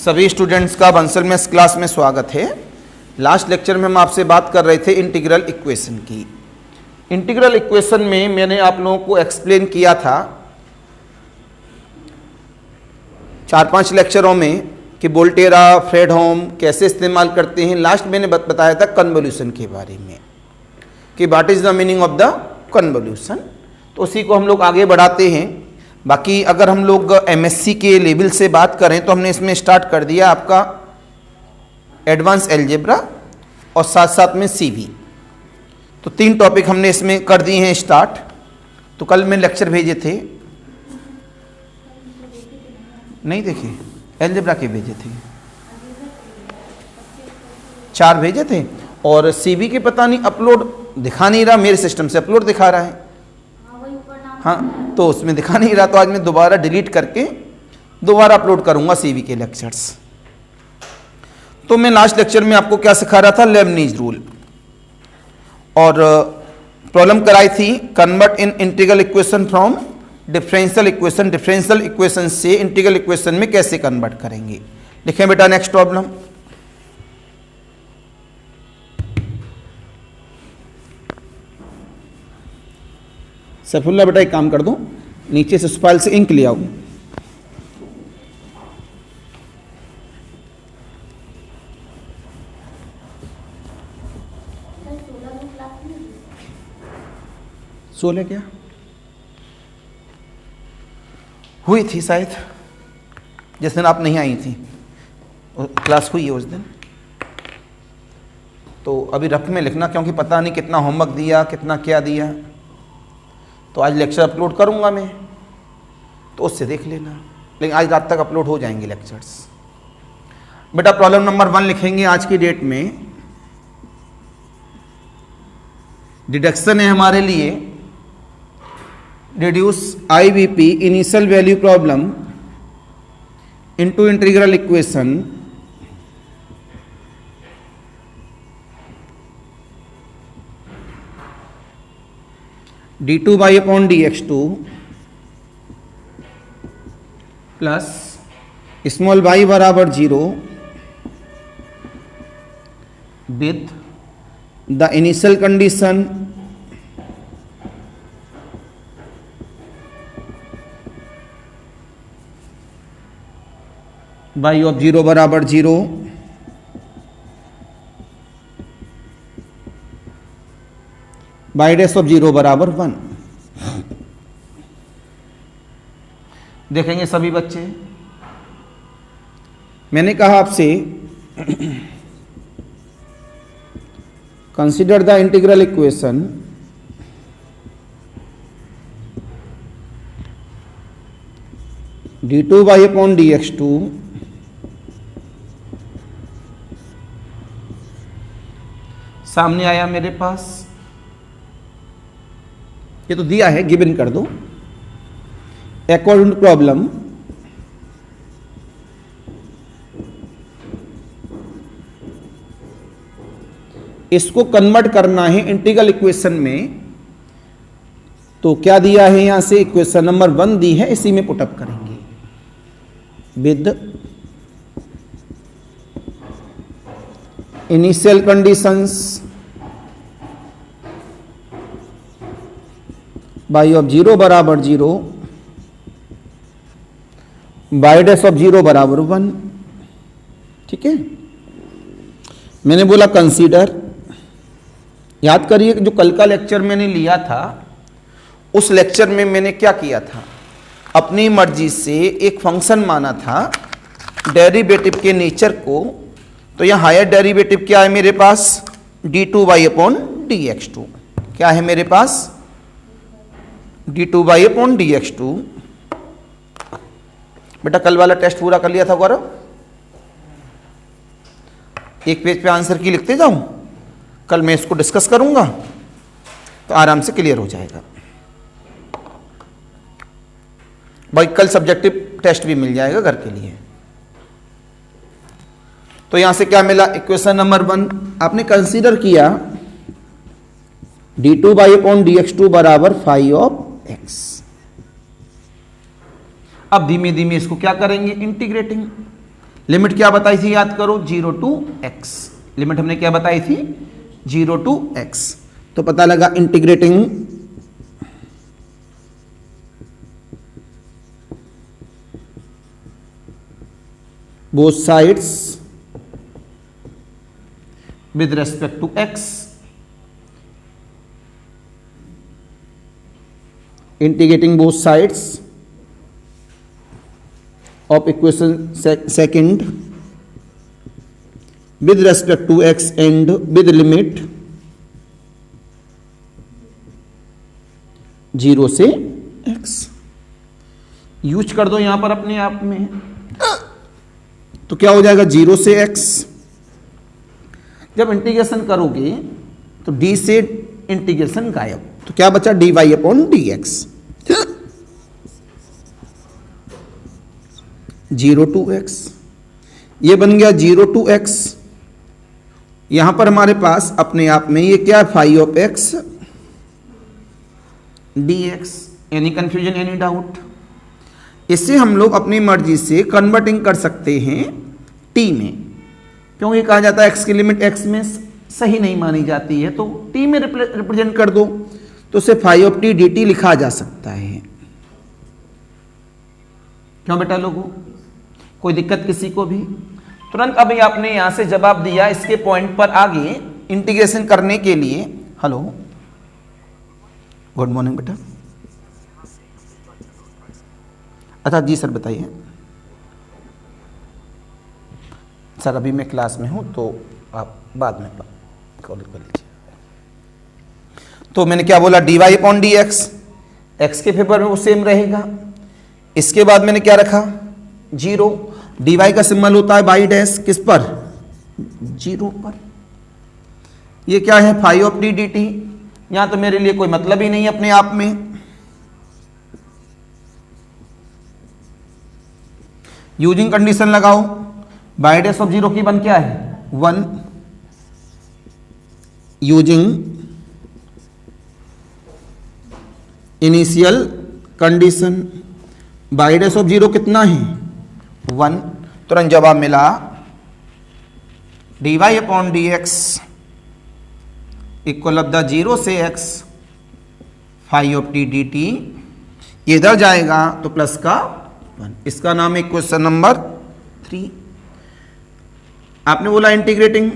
सभी स्टूडेंट्स का Bansal maths class में स्वागत है। लास्ट लेक्चर में हम आपसे बात कर रहे थे इंटीग्रल इक्वेशन की। इंटीग्रल इक्वेशन में मैंने आप लोगों को एक्सप्लेन किया था 4-5 लेक्चरों में कि वोल्टेरा फ्रेडहोम कैसे इस्तेमाल करते हैं। लास्ट मैंने बताया था कन्वोल्यूशन के बारे में कि what is the meaning of the convolution. तो उसी को हम लोग आगे बढ़ाते हैं। बाकी अगर हम लोग एमएससी के लेवल से बात करें तो हमने इसमें स्टार्ट कर दिया आपका एडवांस अलजेब्रा और साथ साथ में सीवी। तो 3 टॉपिक हमने इसमें कर दिए हैं स्टार्ट। तो कल मैं लेक्चर भेजे थे, नहीं देखे, अलजेब्रा के भेजे थे 4 भेजे थे और सीवी के पता नहीं अपलोड दिखा नहीं रहा, मेरे सिस्टम से अपलोड दिखा रहा है। हाँ, तो उसमें दिखा नहीं रहा, तो आज मैं दोबारा डिलीट करके दोबारा अपलोड करूंगा सीवी के लेक्चर्स। तो मैं लास्ट लेक्चर में आपको क्या सिखा रहा था, लेबनीज रूल, और प्रॉब्लम कराई थी convert in integral equation from differential equation. Differential equation से इंटीग्रल इक्वेशन में कैसे कन्वर्ट करेंगे। लिखें बेटा नेक्स्ट प्रॉब्लम। सैफुल्ला बेटा एक काम कर दो, नीचे से स्पाइल से इंक ले आओ। सोलह क्या हुई थी शायद, जिस दिन आप नहीं आई थी क्लास हुई है उस दिन। तो अभी रफ में लिखना, क्योंकि पता नहीं कितना होमवर्क दिया, कितना क्या दिया। तो आज लेक्चर अपलोड करूंगा मैं, तो उससे देख लेना, लेकिन आज रात तक अपलोड हो जाएंगे लेक्चर्स। बेटा प्रॉब्लम नंबर 1 लिखेंगे आज की डेट में। डिडक्शन है हमारे लिए, reduce IVP initial value problem into integral equation d2 by upon dx2 plus small y बराबर 0 with the initial condition y of 0 बराबर 0 बाई डैश ऑफ 0 बराबर 1। देखेंगे सभी बच्चे, मैंने कहा आपसे consider the integral equation d2 by upon dx2 सामने आया मेरे पास, ये तो दिया है, गिवन कर दो। अकॉर्डिंग टू प्रॉब्लम इसको कन्वर्ट करना है इंटीग्रल इक्वेशन में। तो क्या दिया है यहां से, इक्वेशन नंबर 1 दी है, इसी में पुटअप करेंगे with initial conditions by of 0 बराबर 0 बाई डैश ऑफ 0 बराबर 1। ठीक है, मैंने बोला कंसीडर। याद करिए जो कल का लेक्चर मैंने लिया था, उस लेक्चर में मैंने क्या किया था, अपनी मर्जी से एक फंक्शन माना था डेरिवेटिव के नेचर को। तो यहां हायर डेरिवेटिव क्या है मेरे पास, d2 by upon dx2। क्या है मेरे पास, d2 by upon dx2। बेटा कल वाला टेस्ट पूरा कर लिया था गौरव, एक पेज पे आंसर की लिखते जाऊं, कल मैं इसको डिस्कस करूंगा तो आराम से क्लियर हो जाएगा। भाई कल सब्जेक्टिव टेस्ट भी मिल जाएगा घर के लिए। तो यहां से क्या मिला, इक्वेशन नंबर 1 आपने कंसीडर किया d2 by upon dx2 बराबर फाई ऑफ x। अब धीमे धीमे इसको क्या करेंगे, इंटीग्रेटिंग। लिमिट क्या बताई थी याद करो, 0 to x। लिमिट हमने क्या बताई थी, 0 to x। तो पता लगा integrating both sides with respect to x, integrating both sides of equation second with respect to x and with limit 0 से x। यूज कर दो यहां पर अपने आप में, तो क्या हो जाएगा 0 से x। जब इंटीग्रेशन करोगे तो d से इंटीग्रेशन गायब, तो क्या बचा dy upon dx। 0 to x, ये बन गया 0 to x। यहां पर हमारे पास अपने आप में ये क्या है, phi of x dx। Any confusion, any doubt? इसे हम लोग अपनी मर्जी से कन्वर्टिंग कर सकते हैं t में, क्योंकि कहा जाता है x की लिमिट x में सही नहीं मानी जाती है, तो t में रिप्रेजेंट कर दो, तो उसे फाई ऑफ t dt लिखा जा सकता है। क्यों बेटा लोगों, कोई दिक्कत किसी को भी? तुरंत अभी आपने यहां से जवाब दिया, इसके पॉइंट पर आगे इंटीग्रेशन करने के लिए। हेलो, गुड मॉर्निंग बेटा। अच्छा जी सर बताइए। सर अभी मैं क्लास में हूं, तो आप बाद में कॉल कर लीजिए। तो मैंने क्या बोला, dy अपॉन dx, x के फेवर में वो सेम रहेगा। इसके बाद मैंने क्या रखा, 0। dy का सिंबल होता है बाई डैश, किस पर, 0 पर। ये क्या है, फाई ऑफ t dt। यहां तो मेरे लिए कोई मतलब ही नहीं अपने आप में। यूजिंग कंडीशन लगाओ, बाई डैश ऑफ 0 की वन क्या है, 1। Using initial condition, y dash of 0 कितना है, 1। तुरंत जवाब मिला dy upon dx equal of the 0 से x phi of t dt। ये इधर जाएगा तो प्लस का 1। इसका नाम है क्वेश्चन नंबर 3। आपने बोला integrating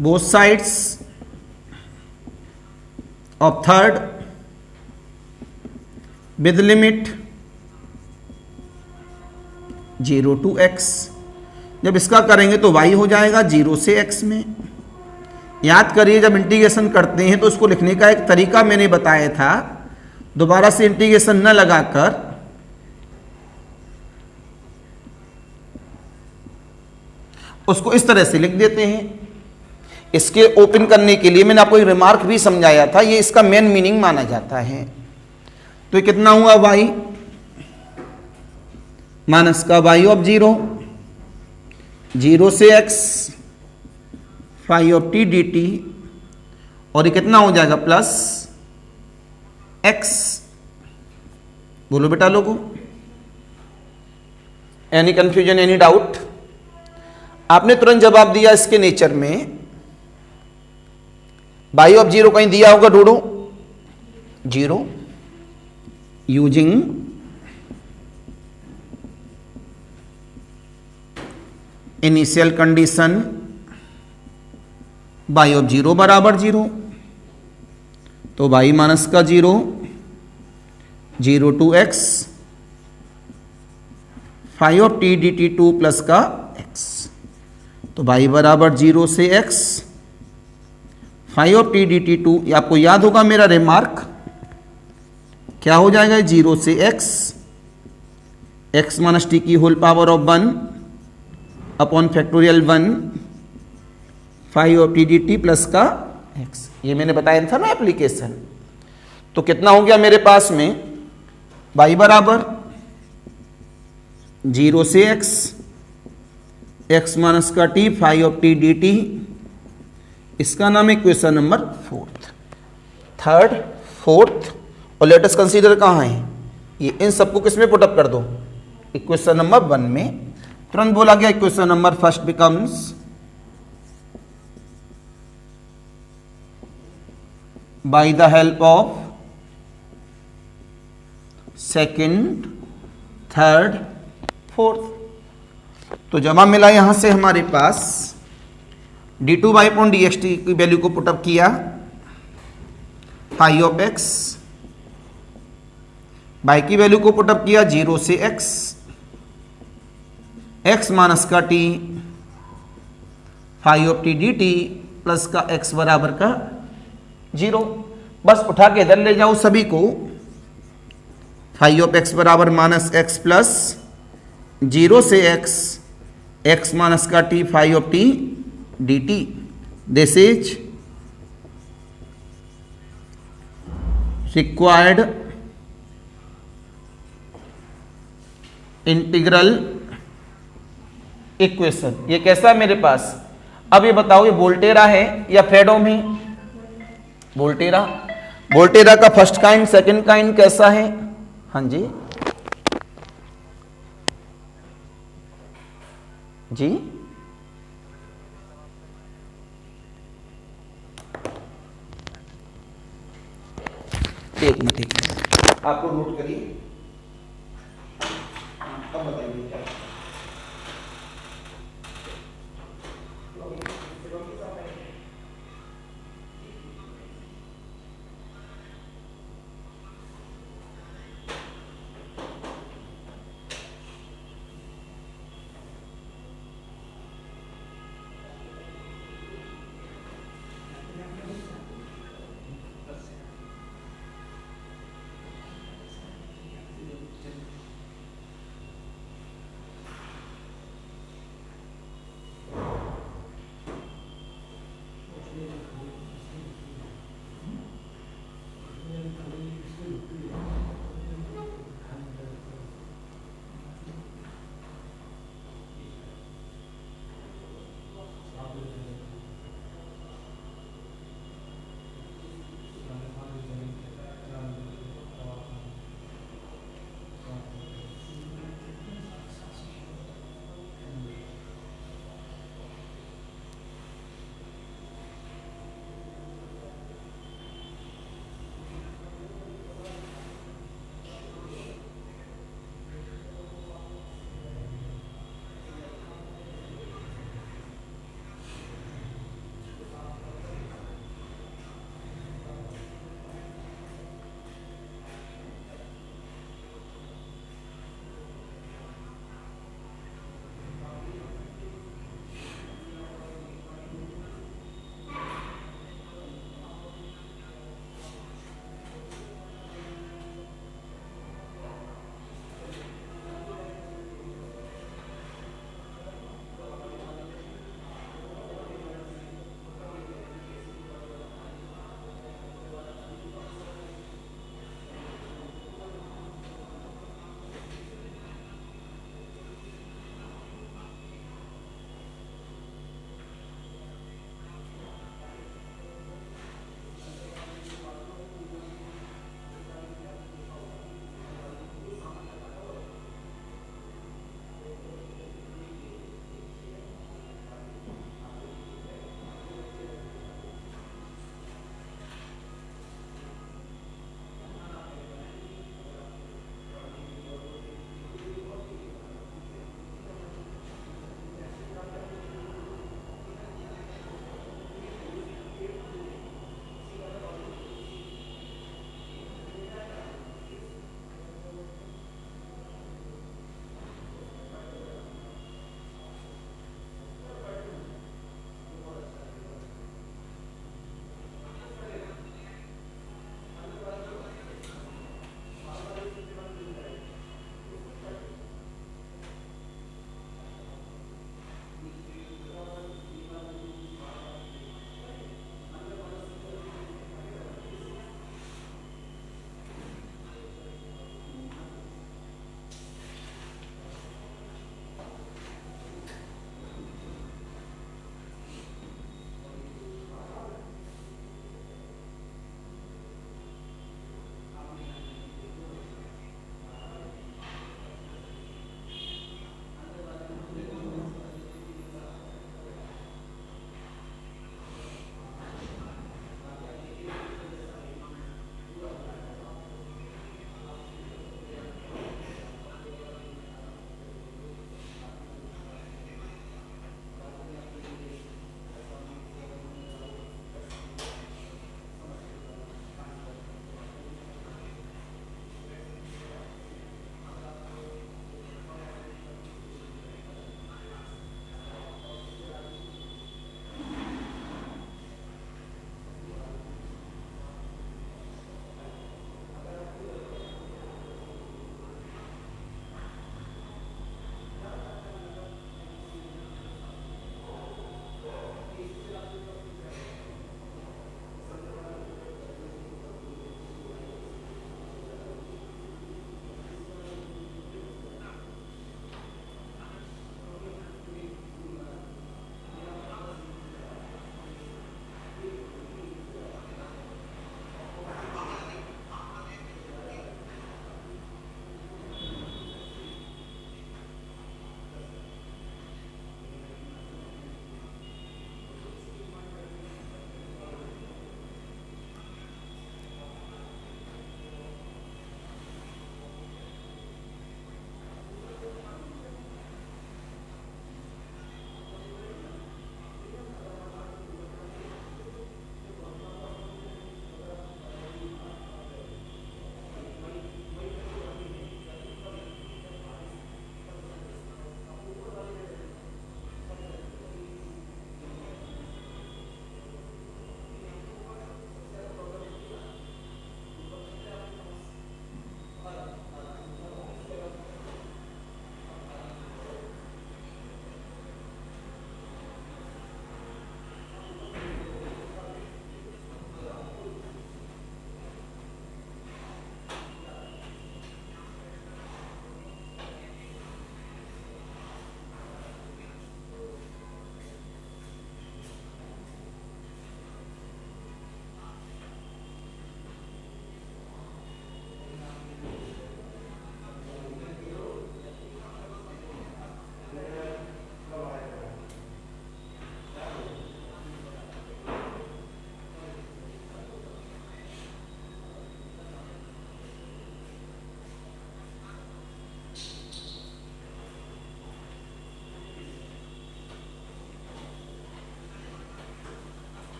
both sides of third with limit 0 to x। जब इसका करेंगे तो y हो जाएगा 0 से x में। याद करिए, जब इंटीग्रेशन करते हैं तो उसको लिखने का एक तरीका मैंने बताया था, दोबारा से इंटीग्रेशन न लगाकर उसको इस तरह से लिख देते हैं। इसके ओपन करने के लिए मैंने आपको एक रिमार्क भी समझाया था, ये इसका मेन मीनिंग माना जाता है। तो ये कितना हुआ, y माइनस का y ऑफ 0, 0 से x phi of t dt, और ये कितना हो जाएगा, प्लस x। बोलो बेटा लोगों, एनी कंफ्यूजन, एनी डाउट? आपने तुरंत जवाब दिया इसके नेचर में। y ऑफ 0 कहीं दिया होगा, ढूंढो 0। Using initial condition y of 0 बराबर 0, तो y माइनस का 0, 0 to x phi of t dt 2 plus का x। तो y बराबर 0 से x phi of t dt 2। आपको याद होगा मेरा रिमार्क क्या हो जाएगा, 0 से x माइनस टी की whole power of 1 upon factorial 1 phi of t d t plus का x। ये मैंने बताया था ना एप्लीकेशन। तो कितना हो गया मेरे पास में, y बराबर 0 से x माइनस का t phi of t d t. इसका नाम है क्वेश्चन नंबर 4, 4th। और लेटेस्ट कंसीडर कहाँ है, ये इन सबको किसमें पुटअप कर दो, इक्वेशन नंबर 1 में तुरंत बोला गया equation number first becomes by the help of second, third, fourth. तो जमा मिला यहां से हमारे पास d2y अपॉन dxt की वैल्यू को पुटअप किया, फाई ऑफ x, y की वैल्यू को पुटअप किया 0 से x माइनस का t, phi of t dt plus का x बराबर का 0। बस उठा के इधर ले जाओ सभी को, फाई ऑफ x बराबर माइनस एक्स प्लस 0 से x माइनस का t, phi of t dt। This is required integral equation. ये कैसा है मेरे पास? अब ये बताओ, ये वोल्टेरा है या फ्रेडोम है? वोल्टेरा। वोल्टेरा का फर्स्ट काइंड, सेकंड काइंड कैसा है? हाँ जी जी, एक मिनट आपको नोट करिए, अब बताइए क्या।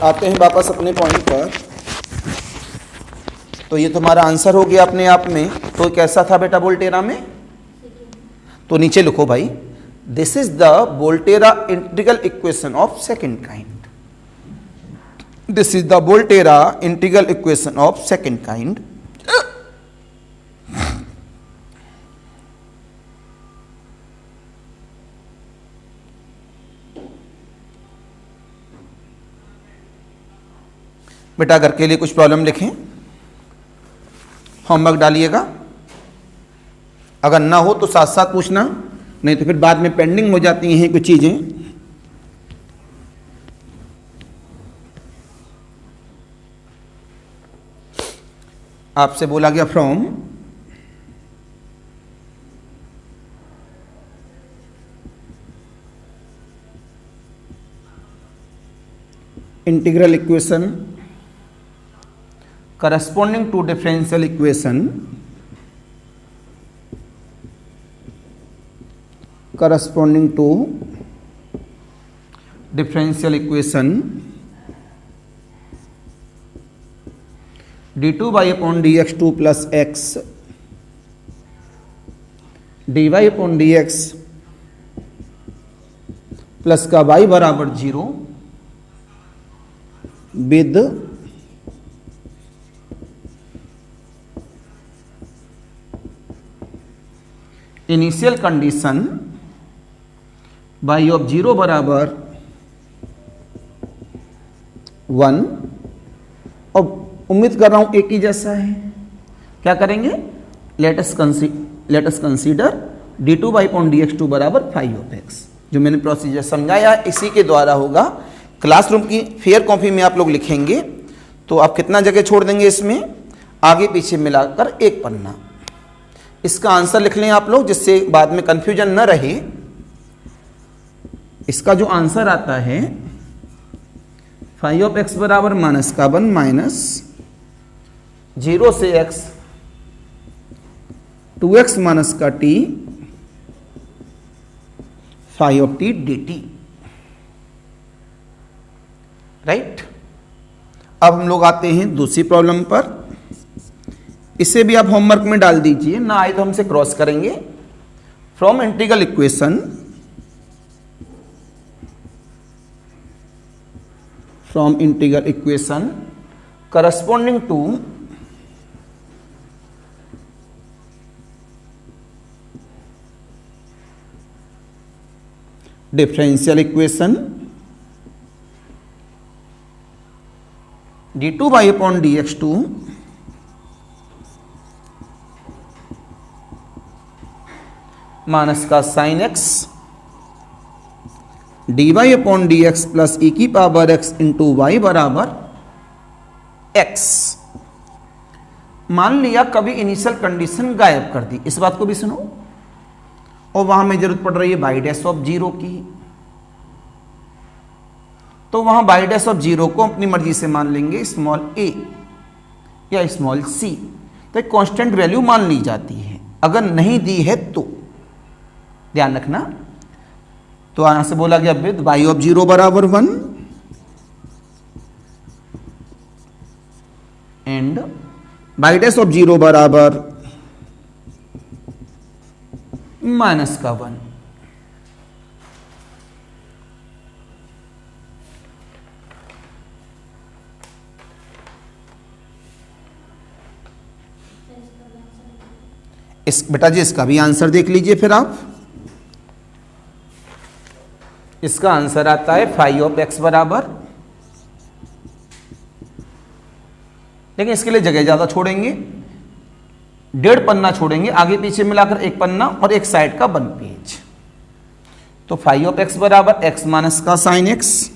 आते हैं वापस अपने पॉइंट पर। तो ये तुम्हारा आंसर हो गया अपने आप में। तो कैसा था बेटा वोल्टेरा में? तो नीचे लिखो भाई, this is the Volterra integral equation of second kind. This is the Volterra integral equation of second kind. बेटा घर के लिए कुछ प्रॉब्लम लिखें, होमवर्क डालिएगा। अगर ना हो तो साथ साथ पूछना, नहीं तो फिर बाद में पेंडिंग हो जाती हैं कुछ चीजें। आपसे बोला गया from integral equation corresponding to differential equation d2 by upon dx2 plus x dy upon dx plus का y बराबर 0 with initial condition y of 0 बराबर 1। और उम्मीद कर रहा हूं एक ही जैसा है। क्या करेंगे? Let us consider d2 upon dx2 बराबर 5 ऑफ x। जो मैंने प्रोसीजर समझाया इसी के द्वारा होगा। क्लासरूम की फेयर कॉपी में आप लोग लिखेंगे तो आप कितना जगह छोड़ देंगे इसमें? आगे पीछे मिलाकर एक पन्ना। इसका आंसर लिख लें आप लोग, जिससे बाद में कंफ्यूजन न रहे। इसका जो आंसर आता है 5 ऑफ x बराबर माइनस का 1 माइनस 0 से x 2x माइनस का t 5 of t dt। Right. अब हम लोग आते हैं दूसरी प्रॉब्लम पर। इसे भी आप होमवर्क में डाल दीजिए, ना आए तो हमसे क्रॉस करेंगे। From integral equation corresponding to differential equation d2 by upon dx2 minus का sine x dy upon dx plus e की पावर x इंटू वाई बराबर x। मान लिया कभी इनिशियल कंडीशन गायब कर दी। इस बात को भी सुनो। और वहां में जरूरत पड़ रही है बाई डैश ऑफ 0 की, तो वहां बाई डैश ऑफ 0 को अपनी मर्जी से मान लेंगे स्मॉल a या स्मॉल c। तो एक कांस्टेंट वैल्यू मान ली जाती है। अगर नहीं दी है तो ध्यान रखना। तो यहां से बोला गया विद y ऑफ 0 बराबर 1 एंड बाई डैश ऑफ 0 बराबर माइनस का 1। इस बेटा जी इसका भी आंसर देख लीजिए फिर आप। इसका आंसर आता है 5 ऑफ x बराबर, लेकिन इसके लिए जगह ज्यादा छोड़ेंगे, 1.5 पन्ना छोड़ेंगे, आगे पीछे मिलाकर एक पन्ना और एक साइड का 1 पेज। तो 5 ऑफ x बराबर x माइनस का साइन x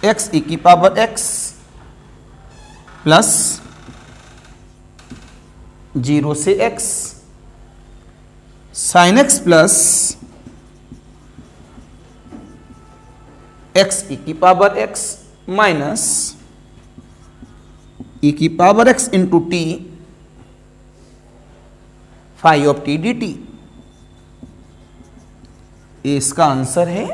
x e की पावर x प्लस 0 से x sine x plus x e की पावर x माइनस e की power x into t 5 of t dt ये इसका आंसर है।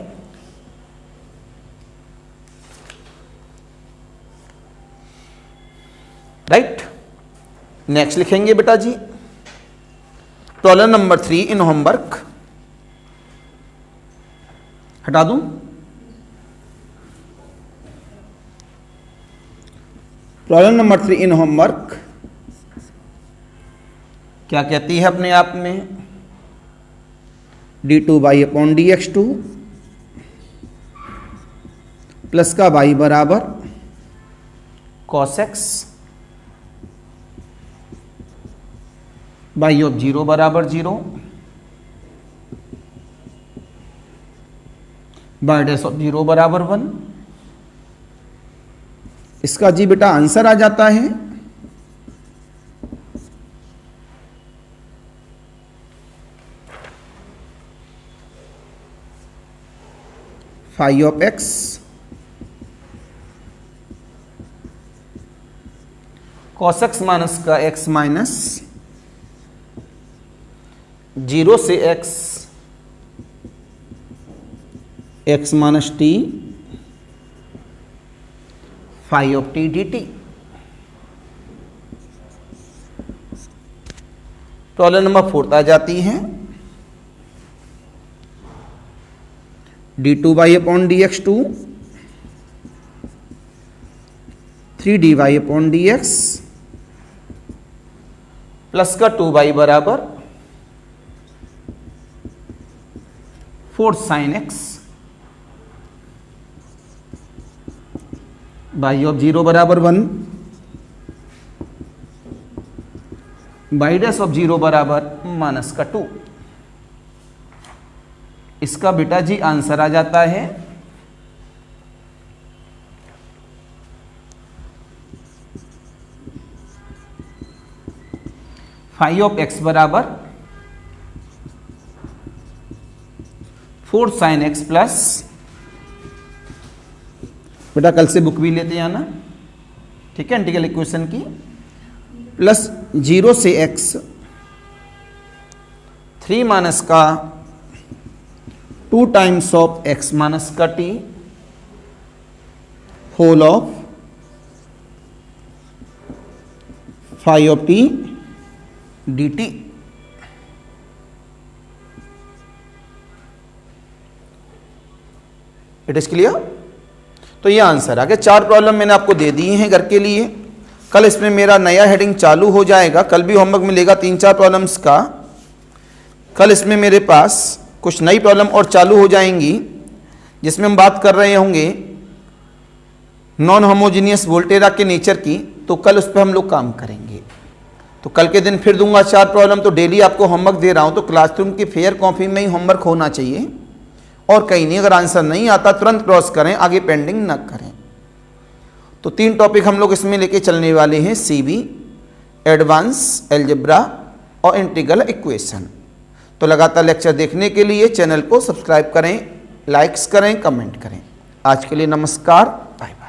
राइट। नेक्स्ट लिखेंगे बेटा जी प्रॉब्लम नंबर 3 इन होमवर्क। हटा दूं? प्रॉब्लम नंबर 3 इन होमवर्क क्या कहती है अपने आप में, d2y/dx2 प्लस का y बराबर cos x y ऑफ 0 बराबर 0 y डैश ऑफ 0 बराबर 1। इसका जी बेटा आंसर आ जाता है phi of x cos x minus का x माइनस 0 से x minus t phi of t dt। Problem number 4 आ जाती है d2y/dx2 3dy/dx प्लस का 2y बराबर 4 sin x y ऑफ 0 बराबर 1 y डैश ऑफ 0 बराबर माइनस का 2। इसका बेटा जी आंसर आ जाता है फाई ऑफ x बराबर 4 sin x प्लस, बेटा कल से बुक भी लेते आना, ठीक है, इंटीग्रल इक्वेशन की, प्लस 0 से x 3 माइनस का 2 टाइम्स ऑफ x माइनस का t whole of phi of t dt। It is clear. तो ये आंसर आ गया। 4 प्रॉब्लम मैंने आपको दे दी हैं घर के लिए। कल इसमें मेरा नया हेडिंग चालू हो जाएगा, कल भी होमवर्क मिलेगा 3-4 प्रॉब्लम्स का। कल इसमें मेरे पास कुछ नई प्रॉब्लम और चालू हो जाएंगी जिसमें हम बात कर रहे होंगे नॉन होमोजीनियस वोल्टेरा के नेचर की, तो कल उस पर हम लोग काम करेंगे। तो कल के दिन फिर दूंगा 4 प्रॉब्लम। तो डेली आपको होमवर्क दे रहा हूं, तो क्लासरूम की फेयर कॉपी में ही होमवर्क होना चाहिए और कहीं नहीं। अगर आंसर नहीं आता तुरंत क्रॉस करें, आगे पेंडिंग ना करें। तो 3 टॉपिक हम लोग इसमें लेके चलने वाले हैं, सीबी, एडवांस अलजेब्रा और इंटीग्रल इक्वेशन। तो लगातार लेक्चर देखने के लिए चैनल को सब्सक्राइब करें, लाइक्स करें, कमेंट करें। आज के लिए नमस्कार, बाय बाय।